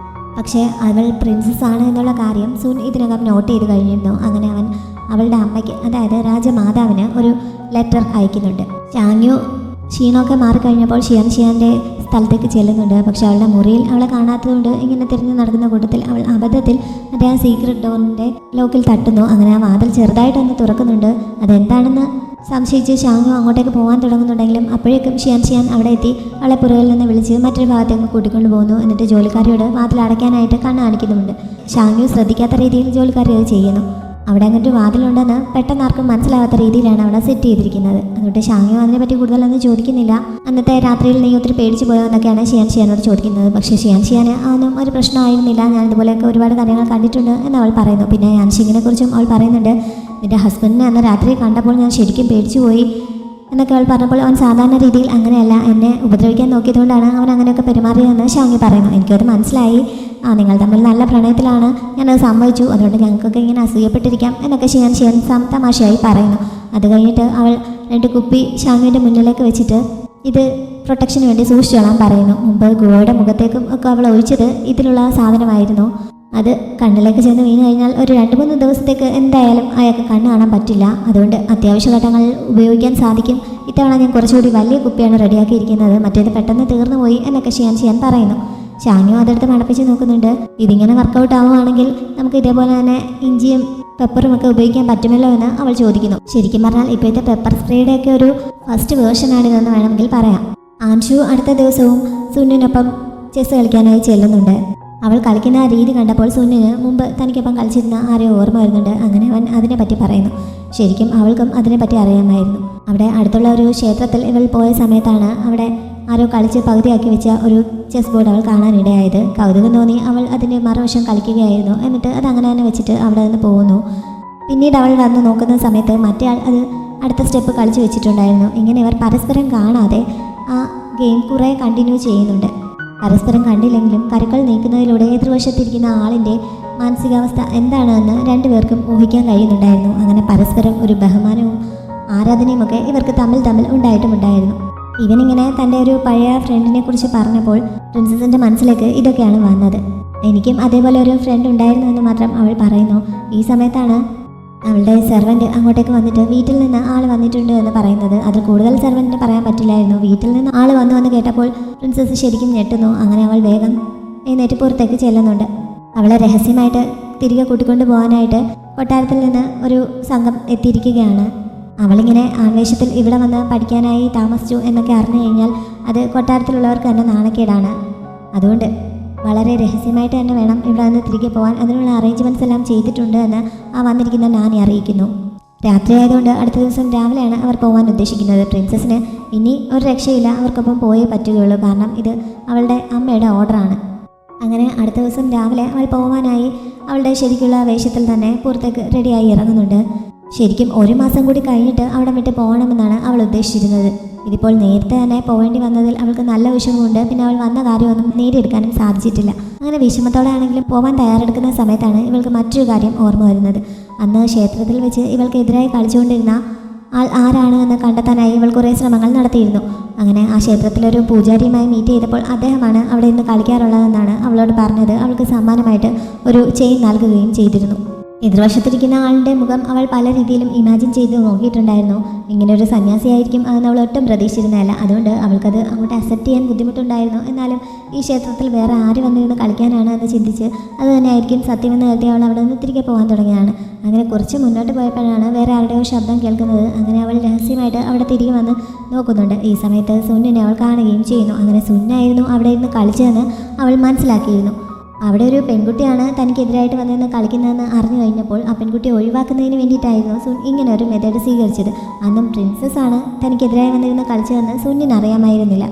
പക്ഷേ അവൾ പ്രിൻസസ് ആണ് എന്നുള്ള കാര്യം സൂൻ ഇതിനകം നോട്ട് ചെയ്ത് കഴിഞ്ഞിരുന്നു. അങ്ങനെ അവൻ അവളുടെ അമ്മയ്ക്ക്, അതായത് രാജമാതാവിന് ഒരു ലെറ്റർ അയക്കുന്നുണ്ട്. ചാങ്യു ക്ഷീണമൊക്കെ മാറിക്കഴിഞ്ഞപ്പോൾ ഷിയാൻ്റെ സ്ഥലത്തേക്ക് ചെല്ലുന്നുണ്ട്. പക്ഷെ അവളുടെ മുറിയിൽ അവളെ കാണാത്തതുകൊണ്ട് ഇങ്ങനെ തിരിഞ്ഞു നടക്കുന്ന കൂട്ടത്തിൽ അവൾ അബദ്ധത്തിൽ മറ്റേ ആ സീക്രട്ട് ഡോറിൻ്റെ ലോക്കിൽ തട്ടുന്നു. അങ്ങനെ ആ വാതിൽ ചെറുതായിട്ടൊന്ന് തുറക്കുന്നുണ്ട്. അതെന്താണെന്ന് സംശയിച്ച് ഷാങ്ങു അങ്ങോട്ടേക്ക് പോകാൻ തുടങ്ങുന്നുണ്ടെങ്കിലും അപ്പോഴേക്കും ഷിയാൻ അവിടെ എത്തി അവളെ പുറകിൽ നിന്ന് വിളിച്ച് മറ്റൊരു ഭാഗത്തേക്ക് കൂട്ടിക്കൊണ്ടു പോകുന്നു. എന്നിട്ട് ജോലിക്കാരിയോട് വാതിൽ അടയ്ക്കാനായിട്ട് കണ്ണ് കാണിക്കുന്നുമുണ്ട്. ഷാങ്ങു ശ്രദ്ധിക്കാത്ത രീതിയിൽ ജോലിക്കാരി അത് ചെയ്യുന്നു. അവിടെ അങ്ങോട്ട് വാതിലുണ്ടെന്ന് പെട്ടെന്ന് ആർക്കും മനസ്സിലാവാത്ത രീതിയിലാണ് അവിടെ സെറ്റ് ചെയ്തിരിക്കുന്നത്. അതുകൊണ്ട് ഷാങ്ങു അതിനെപ്പറ്റി കൂടുതലൊന്നും ചോദിക്കുന്നില്ല. അന്നത്തെ രാത്രിയിൽ നീ ഒത്തിരി പേടിച്ചു പോയോ എന്നൊക്കെയാണ് ഷിയാനോട് ചോദിക്കുന്നത്. പക്ഷേ ഷിയാന് അതൊന്നും ഒരു പ്രശ്നമായിരുന്നില്ല. ഞാൻ ഇതുപോലെയൊക്കെ ഒരുപാട് കാര്യങ്ങൾ കണ്ടിട്ടുണ്ട് എന്ന് അവൾ പറയുന്നു. പിന്നെ യാൻഷിങ്ങിനെ കുറിച്ചും അവൾ പറയുന്നുണ്ട്. നിന്റെ ഹസ്ബൻഡിനെ അന്ന് രാത്രി കണ്ടപ്പോൾ ഞാൻ ശരിക്കും പേടിച്ചു പോയി എന്നൊക്കെ അവൾ പറഞ്ഞപ്പോൾ അവൻ സാധാരണ രീതിയിൽ അങ്ങനെയല്ല, എന്നെ ഉപദ്രവിക്കാൻ നോക്കിയതുകൊണ്ടാണ് അവൻ അങ്ങനെയൊക്കെ പെരുമാറിയതെന്ന് ഷാങ്ങി പറയുന്നു. എനിക്കത് മനസ്സിലായി. നിങ്ങൾ തമ്മിൽ നല്ല പ്രണയത്തിലാണ്, ഞാനത് സമ്മതിച്ചു, അതുകൊണ്ട് ഞങ്ങൾക്കൊക്കെ ഇങ്ങനെ അസൂയപ്പെട്ടിരിക്കാം എന്നൊക്കെ ഷിയാൻ തമാശയായി പറയുന്നു. അത് കഴിഞ്ഞിട്ട് അവൾ 2 കുപ്പി ഷാങ്ങുവിൻ്റെ മുന്നിലേക്ക് വെച്ചിട്ട് ഇത് പ്രൊട്ടക്ഷന് വേണ്ടി സൂക്ഷിച്ചോളാൻ പറയുന്നു. മുമ്പ് ഗോവയുടെ മുഖത്തേക്കും ഒക്കെ അവൾ ഒഴിച്ചത് ഇതിലുള്ള സാധനമായിരുന്നു. അത് കണ്ണിലേക്ക് ചെന്ന് വീണ് കഴിഞ്ഞാൽ ഒരു 2-3 ദിവസത്തേക്ക് എന്തായാലും അയാൾക്ക് കണ്ണ് കാണാൻ പറ്റില്ല. അതുകൊണ്ട് അത്യാവശ്യ ഘട്ടങ്ങളിൽ ഉപയോഗിക്കാൻ സാധിക്കും. ഇത്തവണ ഞാൻ കുറച്ചുകൂടി വലിയ കുപ്പിയാണ് റെഡിയാക്കിയിരിക്കുന്നത്, മറ്റേത് പെട്ടെന്ന് തീർന്നു പോയി എന്നൊക്കെ ഷിയാൻ പറയുന്നു. ഷാങ്ങു അതെടുത്ത് മണപ്പിച്ച് നോക്കുന്നുണ്ട്. ഇതിങ്ങനെ വർക്കൗട്ട് ആവുകയാണെങ്കിൽ നമുക്ക് ഇതേപോലെ തന്നെ ഇഞ്ചിയും പെപ്പറും ഒക്കെ ഉപയോഗിക്കാൻ പറ്റുമല്ലോ എന്ന് അവൾ ചോദിക്കുന്നു. ശരിക്കും പറഞ്ഞാൽ ഇപ്പോഴത്തെ പെപ്പർ സ്പ്രേയുടെയൊക്കെ ഒരു ഫസ്റ്റ് വേർഷനാണിതെന്ന് വേണമെങ്കിൽ പറയാം. ആൻഷു അടുത്ത ദിവസവും സുന്നിനൊപ്പം ചെസ് കളിക്കാനായി ചെല്ലുന്നുണ്ട്. അവൾ കളിക്കുന്ന ആ രീതി കണ്ടപ്പോൾ സുന്നിന് മുമ്പ് തനിക്കൊപ്പം കളിച്ചിരുന്ന ആരെയോ ഓർമ്മ വരുന്നുണ്ട്. അങ്ങനെ അവൻ അതിനെപ്പറ്റി പറയുന്നു. ശരിക്കും അവൾക്കും അതിനെപ്പറ്റി അറിയാമായിരുന്നു. അവിടെ അടുത്തുള്ള ഒരു ക്ഷേത്രത്തിൽ ഇവൾ പോയ സമയത്താണ് അവിടെ ആരോ കളിച്ച് പകുതിയാക്കി വെച്ച ഒരു ചെസ് ബോർഡ് അവൾ കാണാനിടയായത്. കൗതുകം തോന്നി അവൾ അതിൻ്റെ മറുവശം കളിക്കുകയായിരുന്നു. എന്നിട്ട് അത് അങ്ങനെ തന്നെ വെച്ചിട്ട് അവിടെ നിന്ന് പോകുന്നു. പിന്നീട് അവൾ വന്ന് നോക്കുന്ന സമയത്ത് മറ്റേ ആൾ അത് അടുത്ത സ്റ്റെപ്പ് കളിച്ച് വെച്ചിട്ടുണ്ടായിരുന്നു. ഇങ്ങനെ ഇവർ പരസ്പരം കാണാതെ ആ ഗെയിം കുറേ കണ്ടിന്യൂ ചെയ്യുന്നുണ്ട്. പരസ്പരം കണ്ടില്ലെങ്കിലും കരുക്കൾ നീക്കുന്നതിലൂടെ എതിർവശത്തിരിക്കുന്ന ആളിൻ്റെ മാനസികാവസ്ഥ എന്താണെന്ന് രണ്ടുപേർക്കും ഊഹിക്കാൻ കഴിയുന്നുണ്ടായിരുന്നു. അങ്ങനെ പരസ്പരം ഒരു ബഹുമാനവും ആരാധനയും ഒക്കെ ഇവർക്ക് തമ്മിൽ ഉണ്ടായിട്ടുമുണ്ടായിരുന്നു. ഇവനിങ്ങനെ തൻ്റെ ഒരു പഴയ ഫ്രണ്ടിനെ കുറിച്ച് പറഞ്ഞപ്പോൾ പ്രിൻസസിൻ്റെ മനസ്സിലേക്ക് ഇതൊക്കെയാണ് വന്നത്. എനിക്കും അതേപോലെ ഒരു ഫ്രണ്ട് ഉണ്ടായിരുന്നു എന്ന് മാത്രം അവൾ പറയുന്നു. ഈ സമയത്താണ് അവളുടെ സെർവൻറ്റ് അങ്ങോട്ടേക്ക് വന്നിട്ട് വീട്ടിൽ നിന്ന് ആൾ വന്നിട്ടുണ്ട് എന്ന് പറയുന്നത്. അതിൽ കൂടുതൽ സെർവൻറ്റിന് പറയാൻ പറ്റില്ലായിരുന്നു. വീട്ടിൽ നിന്ന് ആൾ വന്നു കേട്ടപ്പോൾ പ്രിൻസസ് ശരിക്കും ഞെട്ടുന്നു. അങ്ങനെ അവൾ വേഗം എഴുന്നേറ്റ് പുറത്തേക്ക് ചെല്ലുന്നുണ്ട്. അവളെ രഹസ്യമായിട്ട് തിരികെ കൂട്ടിക്കൊണ്ടു പോകാനായിട്ട് കൊട്ടാരത്തിൽ നിന്ന് ഒരു സംഘം എത്തിയിരിക്കുകയാണ്. അവളിങ്ങനെ ആവേശത്തിൽ ഇവിടെ വന്ന് പഠിക്കാനായി താമസിച്ചു എന്നൊക്കെ അറിഞ്ഞു കഴിഞ്ഞാൽ അത് കൊട്ടാരത്തിലുള്ളവർക്ക് തന്നെ നാണക്കേടാണ്. അതുകൊണ്ട് വളരെ രഹസ്യമായിട്ട് തന്നെ വേണം ഇവിടെ നിന്ന് തിരികെ പോകാൻ. അതിനുള്ള അറേഞ്ച്മെൻറ്റ്സ് എല്ലാം ചെയ്തിട്ടുണ്ട് എന്ന് ആ വന്നിരിക്കുന്ന നാനി അറിയിക്കുന്നു. രാത്രി ആയതുകൊണ്ട് അടുത്ത ദിവസം രാവിലെയാണ് അവർ പോകാൻ ഉദ്ദേശിക്കുന്നത്. പ്രിൻസസിന് ഇനി ഒരു രക്ഷയില്ല, അവർക്കൊപ്പം പോയേ പറ്റുകയുള്ളൂ. കാരണം ഇത് അവളുടെ അമ്മയുടെ ഓർഡറാണ്. അങ്ങനെ അടുത്ത ദിവസം രാവിലെ അവൾ പോകാനായി അവളുടെ ശരിക്കുള്ള വേഷത്തിൽ തന്നെ പുറത്തേക്ക് റെഡിയായി ഇറങ്ങുന്നുണ്ട്. ശരിക്കും 1 മാസം കൂടി കഴിഞ്ഞിട്ട് അവിടെ വിട്ട് പോകണമെന്നാണ് അവൾ ഉദ്ദേശിച്ചിരുന്നത്. ഇതിപ്പോൾ നേരത്തെ തന്നെ പോകേണ്ടി വന്നതിൽ അവൾക്ക് നല്ല വിഷമമുണ്ട്. പിന്നെ അവൾ വന്ന കാര്യമൊന്നും നേടിയെടുക്കാനും സാധിച്ചിട്ടില്ല. അങ്ങനെ വിഷമത്തോടെ ആണെങ്കിലും പോകാൻ തയ്യാറെടുക്കുന്ന സമയത്താണ് ഇവൾക്ക് മറ്റൊരു കാര്യം ഓർമ്മ വരുന്നത്. അന്ന് ക്ഷേത്രത്തിൽ വെച്ച് ഇവൾക്ക് എതിരായി കളിച്ചുകൊണ്ടിരുന്ന ആൾ ആരാണ് എന്ന് കണ്ടെത്താനായി ഇവൾ കുറേ ശ്രമങ്ങൾ നടത്തിയിരുന്നു. അങ്ങനെ ആ ക്ഷേത്രത്തിലൊരു പൂജാരിയുമായി മീറ്റ് ചെയ്തപ്പോൾ അദ്ദേഹമാണ് അവിടെ നിന്ന് കളിക്കാറുള്ളതെന്നാണ് അവളോട് പറഞ്ഞത്. അവൾക്ക് സമ്മാനമായിട്ട് ഒരു ചെയിൻ നൽകുകയും ചെയ്തിരുന്നു. എതിർവശത്തിരിക്കുന്ന ആളുടെ മുഖം അവൾ പല രീതിയിലും ഇമാജിൻ ചെയ്ത് നോക്കിയിട്ടുണ്ടായിരുന്നു. ഇങ്ങനെ ഒരു സന്യാസിയായിരിക്കും അതെന്ന് അവൾ ഒട്ടും പ്രതീക്ഷിച്ചിരുന്നതല്ല. അതുകൊണ്ട് അവൾക്കത് അങ്ങോട്ട് അക്സെപ്റ്റ് ചെയ്യാൻ ബുദ്ധിമുട്ടുണ്ടായിരുന്നു. എന്നാലും ഈ ക്ഷേത്രത്തിൽ വേറെ ആര് വന്നിരുന്ന് കളിക്കാനാണ് എന്ന് ചിന്തിച്ച് അത് തന്നെയായിരിക്കും സത്യമെന്ന് കരുതി അവൾ അവിടെ നിന്ന് തിരികെ പോകാൻ തുടങ്ങിയാണ്. അങ്ങനെ കുറച്ച് മുന്നോട്ട് പോയപ്പോഴാണ് വേറെ ആരുടെയോ ശബ്ദം കേൾക്കുന്നത്. അങ്ങനെ അവൾ രഹസ്യമായിട്ട് അവിടെ തിരികെ വന്ന് നോക്കുന്നുണ്ട്. ഈ സമയത്ത് സുന്നിനെ അവൾ കാണുകയും ചെയ്യുന്നു. അങ്ങനെ സുന്നായിരുന്നു അവിടെ ഇരുന്ന് കളിച്ചതെന്ന് അവൾ മനസ്സിലാക്കിയിരുന്നു. അവിടെ ഒരു പെൺകുട്ടിയാണ് തനിക്കെതിരായിട്ട് വന്നിരുന്ന് കളിക്കുന്നതെന്ന് അറിഞ്ഞു കഴിഞ്ഞപ്പോൾ ആ പെൺകുട്ടിയെ ഒഴിവാക്കുന്നതിന് വേണ്ടിയിട്ടായിരുന്നു സുൻ ഇങ്ങനെ ഒരു മെത്തേഡ് സ്വീകരിച്ചത്. അന്നും പ്രിൻസസ് ആണ് തനിക്കെതിരായി വന്നിരുന്ന് കളിച്ചതെന്ന് സുന്നിന് അറിയാമായിരുന്നില്ല.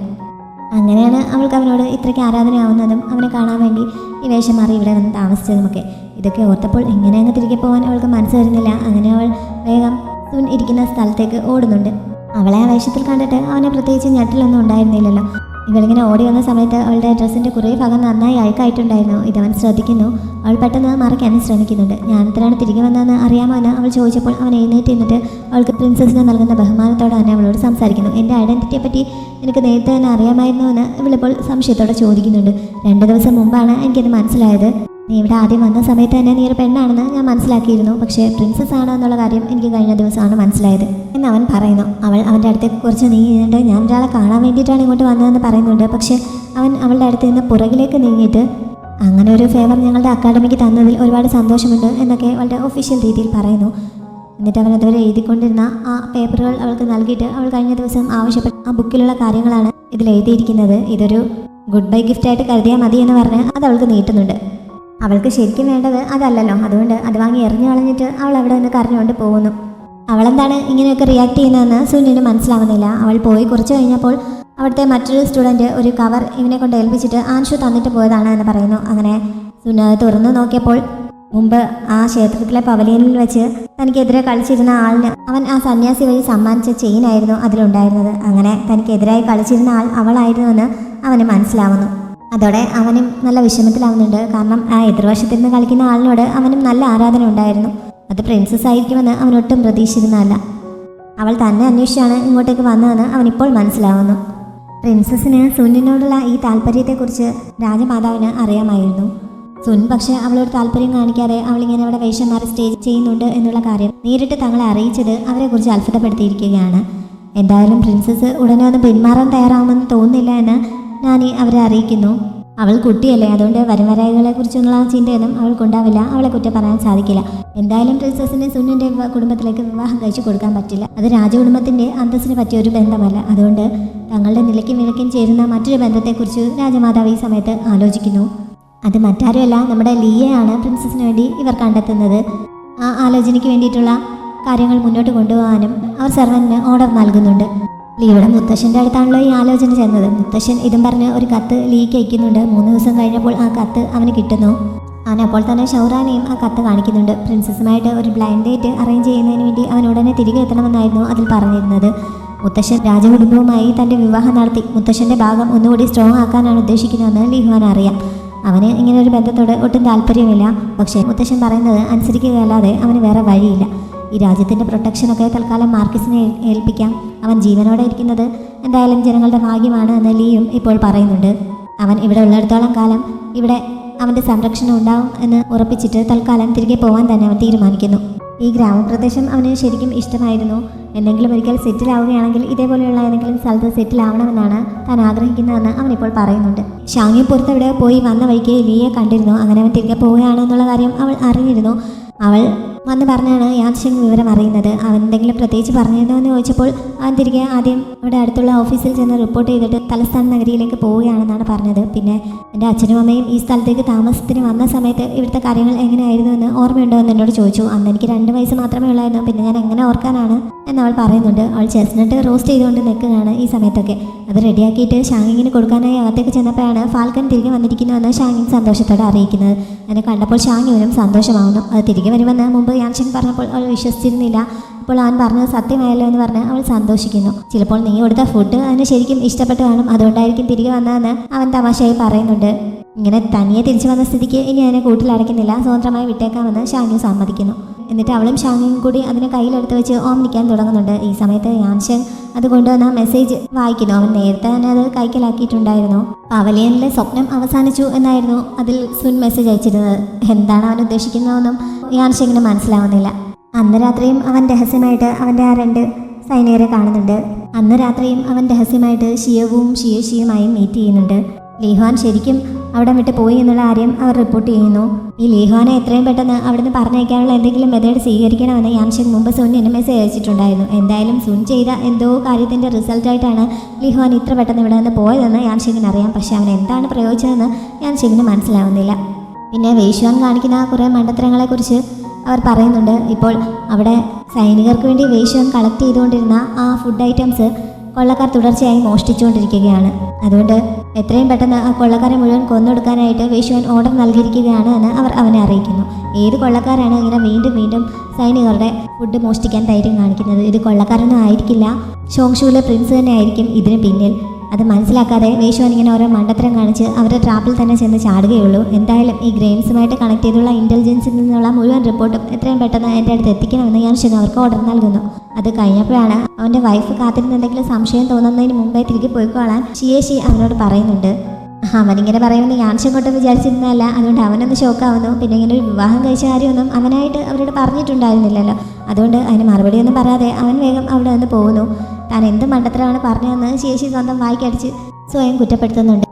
അങ്ങനെയാണ് അവൾക്ക് അവനോട് ഇത്രയ്ക്ക് ആരാധനയാവുന്നതും അവനെ കാണാൻ വേണ്ടി ഈ വേഷം മാറി ഇവിടെ വന്ന് താമസിച്ചതുമൊക്കെ. ഇതൊക്കെ ഓർത്തപ്പോൾ എങ്ങനെ അങ്ങ് തിരികെ പോകാൻ അവൾക്ക് മനസ്സ് വരുന്നില്ല. അങ്ങനെ അവൾ വേഗം സുൻ ഇരിക്കുന്ന സ്ഥലത്തേക്ക് ഓടുന്നുണ്ട്. അവളെ ആ വേഷത്തിൽ കണ്ടിട്ട് അവനെ പ്രത്യേകിച്ച് ഞെട്ടലൊന്നും ഉണ്ടായിരുന്നില്ലല്ലോ. ഇവളിങ്ങനെ ഓടി വന്ന സമയത്ത് അവളുടെ ഡ്രസ്സിൻ്റെ കുറേ ഭാഗം നന്നായി അഴുക്കായിട്ടുണ്ടായിരുന്നു. ഇതവൻ ശ്രദ്ധിക്കുന്നു. അവൾ പെട്ടെന്ന് മറയ്ക്കാനും ശ്രമിക്കുന്നുണ്ട്. ഞാനത്തിനാണ് തിരികെ വന്നതെന്ന് അറിയാമോ എന്ന് അവൾ ചോദിച്ചപ്പോൾ അവൻ എഴുന്നേറ്റ് നിന്നിട്ട് അവൾക്ക് പ്രിൻസസിന് നൽകുന്ന ബഹുമാനത്തോടെ തന്നെ അവളോട് സംസാരിക്കുന്നു. എൻ്റെ ഐഡൻറ്റിറ്റിയെ പറ്റി എനിക്ക് നേരത്തെ തന്നെ അറിയാമായിരുന്നു എന്ന് ഇവളിപ്പോൾ സംശയത്തോടെ ചോദിക്കുന്നുണ്ട്. 2 ദിവസം മുമ്പാണ് എനിക്കത് മനസ്സിലായത്. നീ ഇവിടെ ആദ്യം വന്ന സമയത്ത് തന്നെ നീ ഒരു പെണ്ണാണെന്ന് ഞാൻ മനസ്സിലാക്കിയിരുന്നു. പക്ഷേ പ്രിൻസസ് ആണ് എന്നുള്ള കാര്യം എനിക്ക് കഴിഞ്ഞ ദിവസമാണ് മനസ്സിലായത് എന്ന് അവൻ പറയുന്നു. അവൾ അവൻ്റെ അടുത്തേക്ക് കുറച്ച് നീങ്ങിയിട്ട് ഞാൻ ഒരാളെ കാണാൻ വേണ്ടിയിട്ടാണ് ഇങ്ങോട്ട് വന്നതെന്ന് പറയുന്നുണ്ട്. പക്ഷേ അവൻ അവളുടെ അടുത്ത് നിന്ന് പുറകിലേക്ക് നീങ്ങിയിട്ട് അങ്ങനെ ഒരു ഫേവർ ഞങ്ങളുടെ അക്കാഡമിക്ക് തന്നതിൽ ഒരുപാട് സന്തോഷമുണ്ട് എന്നൊക്കെ അവളുടെ ഒഫീഷ്യൽ രീതിയിൽ പറയുന്നു. എന്നിട്ട് അവൻ അതുവരെ എഴുതിക്കൊണ്ടിരുന്ന ആ പേപ്പറുകൾ അവൾക്ക് നൽകിയിട്ട് അവൾ കഴിഞ്ഞ ദിവസം ആവശ്യപ്പെട്ട ആ ബുക്കിലുള്ള കാര്യങ്ങളാണ് ഇതിൽ എഴുതിയിരിക്കുന്നത്. ഇതൊരു ഗുഡ് ബൈ ഗിഫ്റ്റായിട്ട് കരുതിയാൽ മതി എന്ന് പറഞ്ഞ് അത് അവൾക്ക് നീട്ടുന്നുണ്ട്. അവൾക്ക് ശരിക്കും വേണ്ടത് അതല്ലല്ലോ. അതുകൊണ്ട് അത് വാങ്ങി എറിഞ്ഞു കളഞ്ഞിട്ട് അവൾ അവിടെ നിന്ന് കരഞ്ഞുകൊണ്ട് പോകുന്നു. അവളെന്താണ് ഇങ്ങനെയൊക്കെ റിയാക്ട് ചെയ്യുന്നതെന്ന് സുന്നിന് മനസ്സിലാവുന്നില്ല. അവൾ പോയി കുറച്ച് കഴിഞ്ഞപ്പോൾ അവിടുത്തെ മറ്റൊരു സ്റ്റുഡൻറ്റ് ഒരു കവർ ഇവനെ കൊണ്ട് ഏൽപ്പിച്ചിട്ട് ആൻഷു തന്നിട്ട് പോയതാണ് എന്ന് പറയുന്നു. അങ്ങനെ സുന്ന തുറന്നു നോക്കിയപ്പോൾ മുമ്പ് ആ ക്ഷേത്രത്തിലെ പവലിയനിൽ വെച്ച് തനിക്കെതിരെ കളിച്ചിരുന്ന ആളിന് അവൻ ആ സന്യാസി വഴി സമ്മാനിച്ച ചെയിനായിരുന്നു അതിലുണ്ടായിരുന്നത്. അങ്ങനെ തനിക്കെതിരായി കളിച്ചിരുന്ന ആൾ അവളായിരുന്നുവെന്ന് അവന് മനസ്സിലാവുന്നു. അതോടെ അവനും നല്ല വിഷമത്തിലാവുന്നുണ്ട്. കാരണം ആ എതിർവശത്തിരുന്ന് കളിക്കുന്ന ആളിനോട് അവനും നല്ല ആരാധന ഉണ്ടായിരുന്നു. അത് പ്രിൻസസ് ആയിരിക്കുമെന്ന് അവനൊട്ടും പ്രതീക്ഷിച്ചിരുന്നതല്ല. അവൾ തന്നെ അന്വേഷിച്ചാണ് ഇങ്ങോട്ടേക്ക് വന്നതെന്ന് അവനിപ്പോൾ മനസ്സിലാവുന്നു. പ്രിൻസസിന് സുന്നിനോടുള്ള ഈ താല്പര്യത്തെക്കുറിച്ച് രാജമാതാവിന് അറിയാമായിരുന്നു. സുൻ പക്ഷേ അവളോട് താല്പര്യം കാണിക്കാതെ അവളിങ്ങനെ അവിടെ വേഷം മാറി സ്റ്റേ ചെയ്യുന്നുണ്ട് എന്നുള്ള കാര്യം നേരിട്ട് തങ്ങളെ അറിയിച്ചത് അവരെക്കുറിച്ച് അത്ഭുതപ്പെടുത്തിയിരിക്കുകയാണ്. എന്തായാലും പ്രിൻസസ് ഉടനെ ഒന്ന് പിന്മാറാൻ തയ്യാറാവുമെന്ന് തോന്നുന്നില്ല എന്ന് ഞാൻ അവരെ അറിയിക്കുന്നു. അവൾ കുട്ടിയല്ലേ, അതുകൊണ്ട് വരുംവരായികളെ കുറിച്ചൊന്നുള്ള ചിന്തയൊന്നും അവൾക്കുണ്ടാവില്ല. അവളെ കുറ്റം പറയാൻ സാധിക്കില്ല. എന്തായാലും പ്രിൻസസിനെ സുന്നിൻ്റെ കുടുംബത്തിലേക്ക് വിവാഹം കഴിച്ചു കൊടുക്കാൻ പറ്റില്ല. അത് രാജകുടുംബത്തിൻ്റെ അന്തസ്സിന് പറ്റിയ ഒരു ബന്ധമല്ല. അതുകൊണ്ട് തങ്ങളുടെ നിലയ്ക്കും വിലയ്ക്കും ചേരുന്ന മറ്റൊരു ബന്ധത്തെക്കുറിച്ച് രാജമാതാവ് ഈ സമയത്ത് ആലോചിക്കുന്നു. അത് മറ്റാരുമല്ല, നമ്മുടെ ലീയയാണ് പ്രിൻസസിന് വേണ്ടി ഇവർ കണ്ടെത്തുന്നത്. ആ ആലോചനയ്ക്ക് വേണ്ടിയിട്ടുള്ള കാര്യങ്ങൾ മുന്നോട്ട് കൊണ്ടുപോകാനും അവർ സർവന്റിന് ഓർഡർ നൽകുന്നുണ്ട്. ലീയുടെ മുത്തശ്ശൻ്റെ അടുത്താണല്ലോ ഈ ആലോചന ചെന്നത്. മുത്തശ്ശൻ ഇതും പറഞ്ഞ് ഒരു കത്ത് ലീക്ക് അയക്കുന്നുണ്ട്. 3 ദിവസം കഴിഞ്ഞപ്പോൾ ആ കത്ത് അവന് കിട്ടുന്നു. അവൻ അപ്പോൾ തന്നെ ഷൗറാനെയും ആ കത്ത് കാണിക്കുന്നുണ്ട്. പ്രിൻസസുമായിട്ട് ഒരു ബ്ലൈൻഡ് ഡേറ്റ് അറേഞ്ച് ചെയ്യുന്നതിന് വേണ്ടി അവൻ ഉടനെ തിരികെ എത്തണമെന്നായിരുന്നു അതിൽ പറഞ്ഞിരുന്നത്. മുത്തശ്ശൻ രാജകുടുംബവുമായി തൻ്റെ വിവാഹം നടത്തി മുത്തശ്ശൻ്റെ ഭാഗം ഒന്നുകൂടി സ്ട്രോങ് ആക്കാനാണ് ഉദ്ദേശിക്കുന്നതെന്ന് ലീഹുവാൻ അറിയാം. അവന് ഇങ്ങനെ ഒരു ബന്ധത്തോട് ഒട്ടും താല്പര്യമില്ല. പക്ഷേ മുത്തശ്ശൻ പറയുന്നത് അനുസരിക്കുകയല്ലാതെ അവന് വേറെ വഴിയില്ല. ഈ രാജ്യത്തിൻ്റെ പ്രൊട്ടക്ഷനൊക്കെ തൽക്കാലം മാർക്കിസിനെ ഏൽപ്പിക്കാം. അവൻ ജീവനോടെ ഇരിക്കുന്നത് എന്തായാലും ജനങ്ങളുടെ ഭാഗ്യമാണ് എന്ന് ലീയും ഇപ്പോൾ പറയുന്നുണ്ട്. അവൻ ഇവിടെ ഉള്ളിടത്തോളം കാലം ഇവിടെ അവൻ്റെ സംരക്ഷണം ഉണ്ടാവും എന്ന് ഉറപ്പിച്ചിട്ട് തൽക്കാലം തിരികെ പോകാൻ തന്നെ അവൻ തീരുമാനിക്കുന്നു. ഈ ഗ്രാമപ്രദേശം അവന് ശരിക്കും ഇഷ്ടമായിരുന്നു. എന്തെങ്കിലും ഒരിക്കൽ സെറ്റിൽ ആവുകയാണെങ്കിൽ ഇതേപോലെയുള്ള ഏതെങ്കിലും സ്ഥലത്ത് സെറ്റിൽ ആവണമെന്നാണ് താൻ ആഗ്രഹിക്കുന്നതെന്ന് അവനിപ്പോൾ പറയുന്നുണ്ട്. ഷാങ്ങി പുറത്തെവിടെ പോയി വന്ന വഴിക്ക് ലീയെ കണ്ടിരുന്നു. അങ്ങനെ അവൻ തിരികെ പോവുകയാണെന്നുള്ള കാര്യം അവൾ അറിഞ്ഞിരുന്നു. അവൾ വന്ന് പറഞ്ഞാണ് യാൻഷിങ് വിവരം അറിയുന്നത്. അവൻ എന്തെങ്കിലും പ്രത്യേകിച്ച് പറഞ്ഞിരുന്നോ എന്ന് ചോദിച്ചപ്പോൾ അവൻ തിരികെ ആദ്യം അവിടെ അടുത്തുള്ള ഓഫീസിൽ ചെന്ന് റിപ്പോർട്ട് ചെയ്തിട്ട് തലസ്ഥാന നഗരിയിലേക്ക് പോവുകയാണെന്നാണ് പറഞ്ഞത്. പിന്നെ എൻ്റെ അച്ഛനും അമ്മയും ഈ സ്ഥലത്തേക്ക് താമസത്തിന് വന്ന സമയത്ത് ഇവിടുത്തെ കാര്യങ്ങൾ എങ്ങനെയായിരുന്നു എന്ന് ഓർമ്മയുണ്ടോ എന്ന് എന്നോട് ചോദിച്ചു. അന്ന് എനിക്ക് 2 വയസ്സ് മാത്രമേ ഉള്ളായിരുന്നു. പിന്നെ ഞാൻ എങ്ങനെ ഓർക്കാനാണ് എന്നവൾ പറയുന്നുണ്ട്. അവൾ ചെസ്നട്ട് റോസ്റ്റ് ചെയ്തുകൊണ്ട് നിൽക്കുകയാണ് ഈ സമയത്തൊക്കെ. അത് റെഡിയാക്കിയിട്ട് ഷാങ്ങിങ്ങിന് കൊടുക്കാനായി അകത്തേക്ക് ചെന്നപ്പോഴാണ് ഫാൽക്കൺ തിരികെ വന്നിരിക്കുന്നുവെന്ന് ഷാങ്ങിങ് സന്തോഷത്തോടെ അറിയിക്കുന്നത്. എന്നെ കണ്ടപ്പോൾ ഷാങ്ങിനും സന്തോഷമാവുന്നു. അത് തിരികെ വരുമെന്ന് മുമ്പ് യാൻഷിങ് പറഞ്ഞപ്പോൾ അവൾ വിശ്വസിച്ചിരുന്നില്ല. അപ്പോൾ അവൻ പറഞ്ഞത് സത്യമായല്ലോ എന്ന് പറഞ്ഞ് അവൾ സന്തോഷിക്കുന്നു. ചിലപ്പോൾ നീ കൊടുത്ത ഫുഡ് അതിന് ശരിക്കും ഇഷ്ടപ്പെട്ട് കാണും, അതുകൊണ്ടായിരിക്കും തിരികെ വന്നതെന്ന് അവൻ തമാശയായി പറയുന്നുണ്ട്. ഇങ്ങനെ തനിയെ തിരിച്ചു വന്ന സ്ഥിതിക്ക് ഇനി അതിനെ കൂട്ടിലടയ്ക്കുന്നില്ല, സ്വതന്ത്രമായി വിട്ടേക്കാമെന്ന് ഷാങ്ങു സമ്മതിക്കുന്നു. എന്നിട്ട് അവളും ഷാങ്ങും കൂടി അതിനെ കയ്യിലെടുത്ത് വെച്ച് ഓംനിക്കാൻ തുടങ്ങുന്നുണ്ട്. ഈ സമയത്ത് യാൻഷങ് അത് കൊണ്ടുവന്ന മെസ്സേജ് വായിക്കുന്നു. അവൻ നേരത്തെ തന്നെ അത് കൈക്കലാക്കിയിട്ടുണ്ടായിരുന്നു. പവലിയനിലെ സ്വപ്നം അവസാനിച്ചു എന്നായിരുന്നു അതിൽ സുൻ മെസ്സേജ് അയച്ചിരുന്നത്. എന്താണ് അവൻ ഉദ്ദേശിക്കുന്നതെന്നും യാൻഷിങ്ങിന് മനസ്സിലാവുന്നില്ല. അന്ന് രാത്രിയും അവൻ രഹസ്യമായിട്ട് അവൻ്റെ ആ 2 സൈനികരെ കാണുന്നുണ്ട്. അന്ന് രാത്രിയും അവൻ രഹസ്യമായിട്ട് ഷിയവും ഷിയയുമായും മീറ്റ് ചെയ്യുന്നുണ്ട്. ലീഹ്വാൻ ശരിക്കും അവിടെ വിട്ട് പോയി എന്നുള്ള കാര്യം അവർ റിപ്പോർട്ട് ചെയ്യുന്നു. ഈ ലീഹ്വാനെ എത്രയും പെട്ടെന്ന് അവിടുന്ന് പറഞ്ഞയക്കാനുള്ള എന്തെങ്കിലും മെത്തേഡ് സ്വീകരിക്കണമെന്ന് യാൻഷിങ് മുമ്പ് സുന്നിന് മെസ്സേജ് അയച്ചിട്ടുണ്ടായിരുന്നു. എന്തായാലും സുൻ ചെയ്ത എന്തോ കാര്യത്തിൻ്റെ റിസൾട്ടായിട്ടാണ് ലീഹ്വാൻ ഇത്ര പെട്ടെന്ന് ഇവിടെ നിന്ന് പോയതെന്ന് യാൻഷിങ്ങിന് അറിയാം. പക്ഷെ അവൻ എന്താണ് പ്രയോജനമെന്ന് യാൻഷിങ്ങിന് മനസ്സിലാവുന്നില്ല. പിന്നെ വെയ്ഷുവാൻ കാണിക്കുന്ന കുറേ മണ്ടത്തരങ്ങളെക്കുറിച്ച് അവർ പറയുന്നുണ്ട്. ഇപ്പോൾ അവിടെ സൈനികർക്ക് വേണ്ടി വെയ്ഷുവാൻ കളക്ട് ചെയ്തുകൊണ്ടിരുന്ന ആ ഫുഡ് ഐറ്റംസ് കൊള്ളക്കാർ തുടർച്ചയായി മോഷ്ടിച്ചുകൊണ്ടിരിക്കുകയാണ്. അതുകൊണ്ട് എത്രയും പെട്ടെന്ന് ആ കൊള്ളക്കാരെ മുഴുവൻ കൊന്നൊടുക്കാനായിട്ട് വെയ്ഷുവാൻ ഓർഡർ നൽകിയിരിക്കുകയാണ് എന്ന് അവർ അവനെ അറിയിക്കുന്നു. ഏത് കൊള്ളക്കാരാണ് ഇങ്ങനെ വീണ്ടും വീണ്ടും സൈനികരുടെ ഫുഡ് മോഷ്ടിക്കാൻ ധൈര്യം കാണിക്കുന്നത്? ഇത് കൊള്ളക്കാരൊന്നും ആയിരിക്കില്ല, ഷോങ്ഷുവിലെ പ്രിൻസ് തന്നെ ആയിരിക്കും ഇതിന് പിന്നിൽ. അത് മനസ്സിലാക്കാതെ വെയ്ഷുവാൻ ഇങ്ങനെ ഓരോ മണ്ടത്തരം കാണിച്ച് അവരുടെ ട്രാപ്പിൽ തന്നെ ചെന്ന് ചാടുകയുള്ളൂ. എന്തായാലും ഈ ഗ്രെയിൻസുമായിട്ട് കണക്ട് ചെയ്തുള്ള ഇൻ്റലിജൻസിൽ നിന്നുള്ള മുഴുവൻ റിപ്പോർട്ടും എത്രയും പെട്ടെന്ന് എൻ്റെ അടുത്ത് എത്തിക്കണമെന്ന് യാൻഷിങ് അവർക്ക് ഓർഡർ നൽകുന്നു. അത് കഴിഞ്ഞപ്പോഴാണ് അവൻ്റെ വൈഫ് കാത്തിരുന്ന് എന്തെങ്കിലും സംശയം തോന്നുന്നതിന് മുമ്പേ തിരികെ പോയിക്കോളാൻ ഷിയേഷി അവനോട് പറയുന്നുണ്ട്. അവനിങ്ങനെ പറയുമെന്ന് യാൻഷിങ് ഒട്ടും വിചാരിച്ചിരുന്നതല്ല. അതുകൊണ്ട് അവനൊന്ന് ഷോക്കാവുന്നു. പിന്നെ ഇങ്ങനെ ഒരു വിവാഹം കഴിച്ച കാര്യമൊന്നും അവനായിട്ട് അവരോട് പറഞ്ഞിട്ടുണ്ടായിരുന്നില്ലല്ലോ. അതുകൊണ്ട് അതിന് മറുപടിയൊന്നും പറയാതെ അവൻ വേഗം അവിടെ നിന്ന് പോകുന്നു. താൻ എന്ത് മണ്ടത്തരമാണ് പറഞ്ഞതെന്ന് ശേഷി സ്വന്തം വായിക്കടിച്ച് സ്വയം കുറ്റപ്പെടുത്തുന്നുണ്ട്.